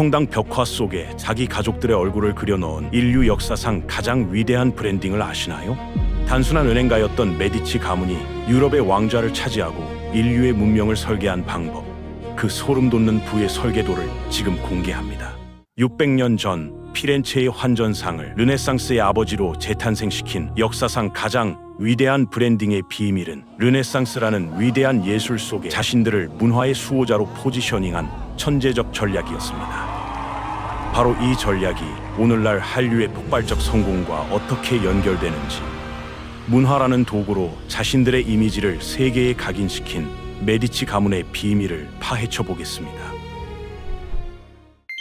성당 벽화 속에 자기 가족들의 얼굴을 그려넣은 인류 역사상 가장 위대한 브랜딩을 아시나요? 단순한 은행가였던 메디치 가문이 유럽의 왕좌를 차지하고 인류의 문명을 설계한 방법, 그 소름 돋는 부의 설계도를 지금 공개합니다. 600년 전 피렌체의 환전상을 르네상스의 아버지로 재탄생시킨 역사상 가장 위대한 브랜딩의 비밀은 르네상스라는 위대한 예술 속에 자신들을 문화의 수호자로 포지셔닝한 천재적 전략이었습니다. 바로 이 전략이 오늘날 한류의 폭발적 성공과 어떻게 연결되는지, 문화라는 도구로 자신들의 이미지를 세계에 각인시킨 메디치 가문의 비밀을 파헤쳐 보겠습니다.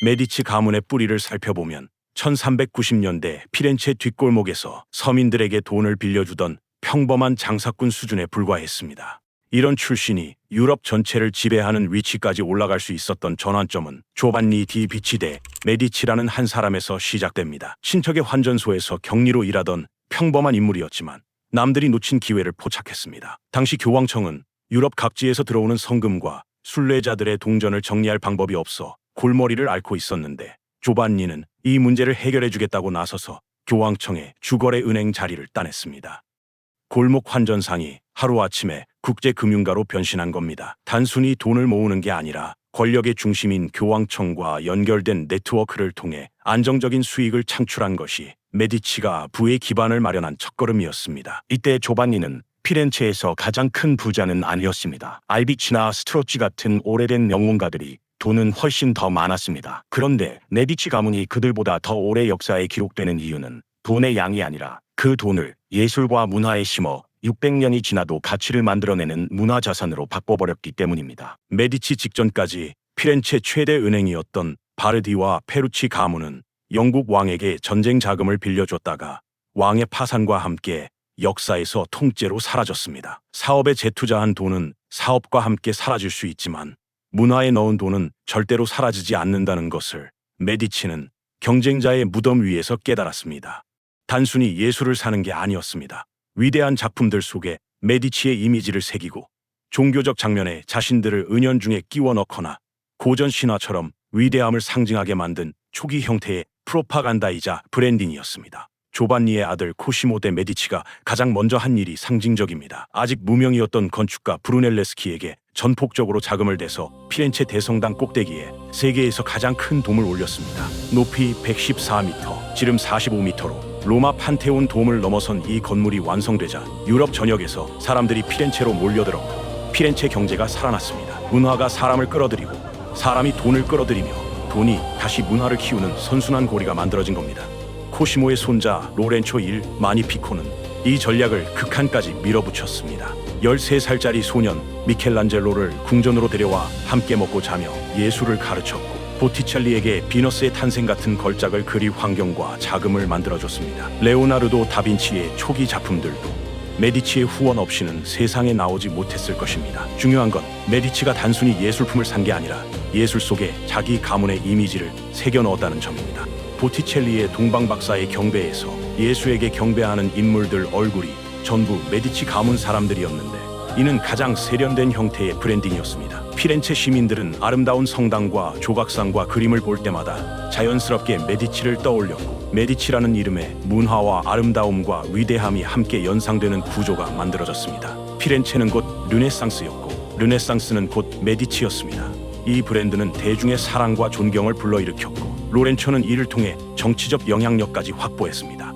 메디치 가문의 뿌리를 살펴보면 1390년대 피렌체 뒷골목에서 서민들에게 돈을 빌려주던 평범한 장사꾼 수준에 불과했습니다. 이런 출신이 유럽 전체를 지배하는 위치까지 올라갈 수 있었던 전환점은 조반니 디 비치 데 메디치라는 한 사람에서 시작됩니다. 친척의 환전소에서 격리로 일하던 평범한 인물이었지만 남들이 놓친 기회를 포착했습니다. 당시 교황청은 유럽 각지에서 들어오는 성금과 순례자들의 동전을 정리할 방법이 없어 골머리를 앓고 있었는데, 조반니는 이 문제를 해결해 주겠다고 나서서 교황청의 주거래 은행 자리를 따냈습니다. 골목 환전상이 하루아침에 국제금융가로 변신한 겁니다. 단순히 돈을 모으는 게 아니라 권력의 중심인 교황청과 연결된 네트워크를 통해 안정적인 수익을 창출한 것이 메디치가 부의 기반을 마련한 첫걸음이었습니다. 이때 조반니는 피렌체에서 가장 큰 부자는 아니었습니다. 알비치나 스트로치 같은 오래된 명문가들이 돈은 훨씬 더 많았습니다. 그런데 메디치 가문이 그들보다 더 오래 역사에 기록되는 이유는 돈의 양이 아니라 그 돈을 예술과 문화에 심어 600년이 지나도 가치를 만들어내는 문화자산으로 바꿔버렸기 때문입니다. 메디치 직전까지 피렌체 최대 은행이었던 바르디와 페루치 가문은 영국 왕에게 전쟁 자금을 빌려줬다가 왕의 파산과 함께 역사에서 통째로 사라졌습니다. 사업에 재투자한 돈은 사업과 함께 사라질 수 있지만 문화에 넣은 돈은 절대로 사라지지 않는다는 것을 메디치는 경쟁자의 무덤 위에서 깨달았습니다. 단순히 예술을 사는 게 아니었습니다. 위대한 작품들 속에 메디치의 이미지를 새기고 종교적 장면에 자신들을 은연중에 끼워 넣거나 고전 신화처럼 위대함을 상징하게 만든 초기 형태의 프로파간다이자 브랜딩이었습니다. 조반니의 아들 코시모 데 메디치가 가장 먼저 한 일이 상징적입니다. 아직 무명이었던 건축가 브루넬레스키에게 전폭적으로 자금을 대서 피렌체 대성당 꼭대기에 세계에서 가장 큰 돔을 올렸습니다. 높이 114m, 지름 45m로 로마 판테온 돔을 넘어선 이 건물이 완성되자 유럽 전역에서 사람들이 피렌체로 몰려들었고 피렌체 경제가 살아났습니다. 문화가 사람을 끌어들이고 사람이 돈을 끌어들이며 돈이 다시 문화를 키우는 선순환 고리가 만들어진 겁니다. 코시모의 손자 로렌초 일 마니피코는 이 전략을 극한까지 밀어붙였습니다. 13살짜리 소년 미켈란젤로를 궁전으로 데려와 함께 먹고 자며 예술을 가르쳤고, 보티첼리에게 비너스의 탄생 같은 걸작을 그릴 환경과 자금을 만들어줬습니다. 레오나르도 다빈치의 초기 작품들도 메디치의 후원 없이는 세상에 나오지 못했을 것입니다. 중요한 건 메디치가 단순히 예술품을 산 게 아니라 예술 속에 자기 가문의 이미지를 새겨 넣었다는 점입니다. 보티첼리의 동방박사의 경배에서 예수에게 경배하는 인물들 얼굴이 전부 메디치 가문 사람들이었는데, 이는 가장 세련된 형태의 브랜딩이었습니다. 피렌체 시민들은 아름다운 성당과 조각상과 그림을 볼 때마다 자연스럽게 메디치를 떠올렸고, 메디치라는 이름에 문화와 아름다움과 위대함이 함께 연상되는 구조가 만들어졌습니다. 피렌체는 곧 르네상스였고, 르네상스는 곧 메디치였습니다. 이 브랜드는 대중의 사랑과 존경을 불러일으켰고, 로렌초는 이를 통해 정치적 영향력까지 확보했습니다.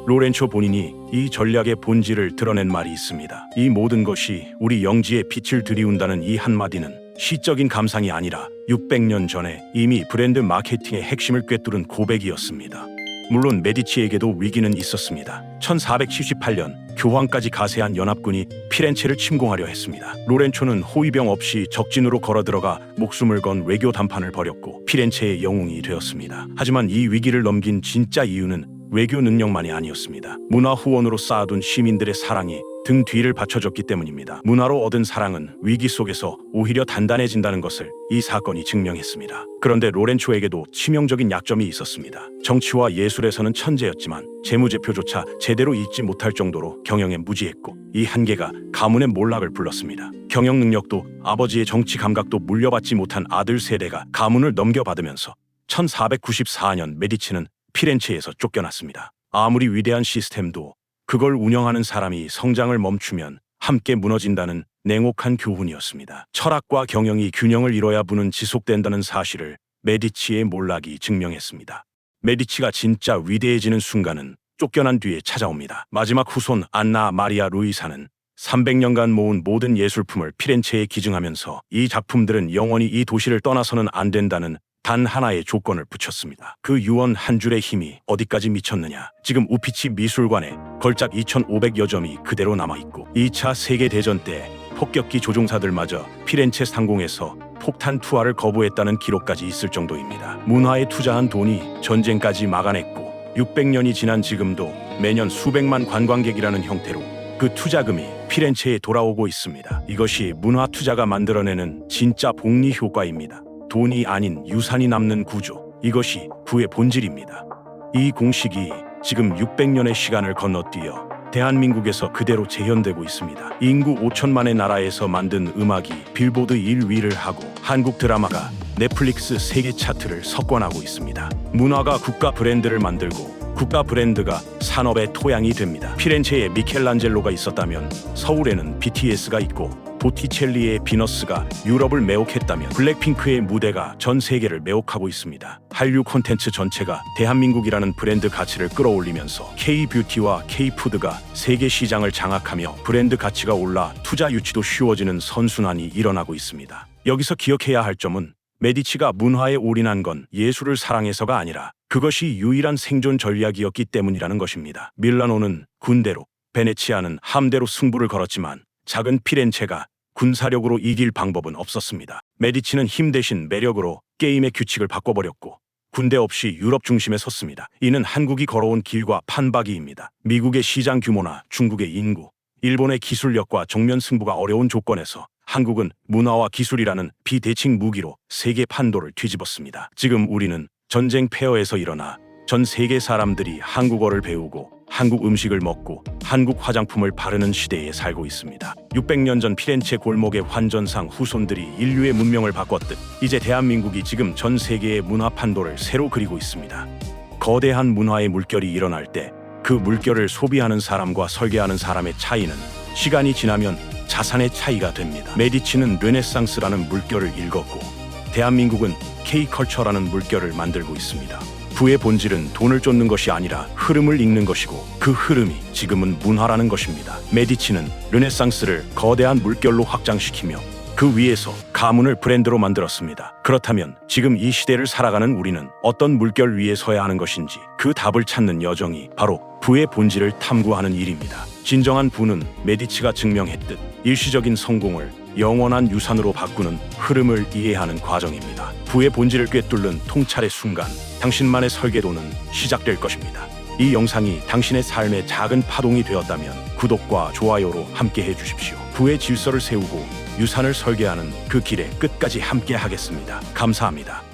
로렌초 본인이 이 전략의 본질을 드러낸 말이 있습니다. 이 모든 것이 우리 영지에 빛을 들이운다는 이 한마디는 시적인 감상이 아니라 600년 전에 이미 브랜드 마케팅의 핵심을 꿰뚫은 고백이었습니다. 물론 메디치에게도 위기는 있었습니다. 1478년 교황까지 가세한 연합군이 피렌체를 침공하려 했습니다. 로렌초는 호위병 없이 적진으로 걸어들어가 목숨을 건 외교 담판을 벌였고 피렌체의 영웅이 되었습니다. 하지만 이 위기를 넘긴 진짜 이유는 외교 능력만이 아니었습니다. 문화 후원으로 쌓아둔 시민들의 사랑이 등 뒤를 받쳐줬기 때문입니다. 문화로 얻은 사랑은 위기 속에서 오히려 단단해진다는 것을 이 사건이 증명했습니다. 그런데 로렌초에게도 치명적인 약점이 있었습니다. 정치와 예술에서는 천재였지만 재무제표조차 제대로 읽지 못할 정도로 경영에 무지했고, 이 한계가 가문의 몰락을 불렀습니다. 경영 능력도 아버지의 정치 감각도 물려받지 못한 아들 세대가 가문을 넘겨받으면서 1494년 메디치는 피렌체에서 쫓겨났습니다. 아무리 위대한 시스템도 그걸 운영하는 사람이 성장을 멈추면 함께 무너진다는 냉혹한 교훈이었습니다. 철학과 경영이 균형을 이뤄야 부는 지속된다는 사실을 메디치의 몰락이 증명했습니다. 메디치가 진짜 위대해지는 순간은 쫓겨난 뒤에 찾아옵니다. 마지막 후손 안나 마리아 루이사는 300년간 모은 모든 예술품을 피렌체에 기증하면서 이 작품들은 영원히 이 도시를 떠나서는 안 된다는 단 하나의 조건을 붙였습니다. 그 유언 한 줄의 힘이 어디까지 미쳤느냐. 지금 우피치 미술관에 걸작 2,500여 점이 그대로 남아있고 2차 세계대전 때 폭격기 조종사들마저 피렌체 상공에서 폭탄 투하를 거부했다는 기록까지 있을 정도입니다. 문화에 투자한 돈이 전쟁까지 막아냈고 600년이 지난 지금도 매년 수백만 관광객이라는 형태로 그 투자금이 피렌체에 돌아오고 있습니다. 이것이 문화 투자가 만들어내는 진짜 복리 효과입니다. 돈이 아닌 유산이 남는 구조, 이것이 부의 본질입니다. 이 공식이 지금 600년의 시간을 건너뛰어 대한민국에서 그대로 재현되고 있습니다. 인구 5천만의 나라에서 만든 음악이 빌보드 1위를 하고 한국 드라마가 넷플릭스 세계 차트를 석권하고 있습니다. 문화가 국가 브랜드를 만들고 국가 브랜드가 산업의 토양이 됩니다. 피렌체에 미켈란젤로가 있었다면 서울에는 BTS가 있고 보티첼리의 비너스가 유럽을 매혹했다면 블랙핑크의 무대가 전 세계를 매혹하고 있습니다. 한류 콘텐츠 전체가 대한민국이라는 브랜드 가치를 끌어올리면서 K-뷰티와 K-푸드가 세계 시장을 장악하며 브랜드 가치가 올라 투자 유치도 쉬워지는 선순환이 일어나고 있습니다. 여기서 기억해야 할 점은 메디치가 문화에 올인한 건 예술을 사랑해서가 아니라 그것이 유일한 생존 전략이었기 때문이라는 것입니다. 밀라노는 군대로, 베네치아는 함대로 승부를 걸었지만 작은 피렌체가 군사력으로 이길 방법은 없었습니다. 메디치는 힘 대신 매력으로 게임의 규칙을 바꿔버렸고 군대 없이 유럽 중심에 섰습니다. 이는 한국이 걸어온 길과 판박이입니다. 미국의 시장 규모나 중국의 인구, 일본의 기술력과 정면 승부가 어려운 조건에서 한국은 문화와 기술이라는 비대칭 무기로 세계 판도를 뒤집었습니다. 지금 우리는 전쟁 폐허에서 일어나 전 세계 사람들이 한국어를 배우고 한국 음식을 먹고 한국 화장품을 바르는 시대에 살고 있습니다. 600년 전 피렌체 골목의 환전상 후손들이 인류의 문명을 바꿨듯 이제 대한민국이 지금 전 세계의 문화 판도를 새로 그리고 있습니다. 거대한 문화의 물결이 일어날 때 그 물결을 소비하는 사람과 설계하는 사람의 차이는 시간이 지나면 자산의 차이가 됩니다. 메디치는 르네상스라는 물결을 읽었고 대한민국은 K컬처라는 물결을 만들고 있습니다. 부의 본질은 돈을 쫓는 것이 아니라 흐름을 읽는 것이고 그 흐름이 지금은 문화라는 것입니다. 메디치는 르네상스를 거대한 물결로 확장시키며 그 위에서 가문을 브랜드로 만들었습니다. 그렇다면 지금 이 시대를 살아가는 우리는 어떤 물결 위에 서야 하는 것인지 그 답을 찾는 여정이 바로 부의 본질을 탐구하는 일입니다. 진정한 부는 메디치가 증명했듯 일시적인 성공을 영원한 유산으로 바꾸는 흐름을 이해하는 과정입니다. 부의 본질을 꿰뚫는 통찰의 순간 당신만의 설계도는 시작될 것입니다. 이 영상이 당신의 삶의 작은 파동이 되었다면 구독과 좋아요로 함께 해주십시오. 부의 질서를 세우고 유산을 설계하는 그 길에 끝까지 함께 하겠습니다. 감사합니다.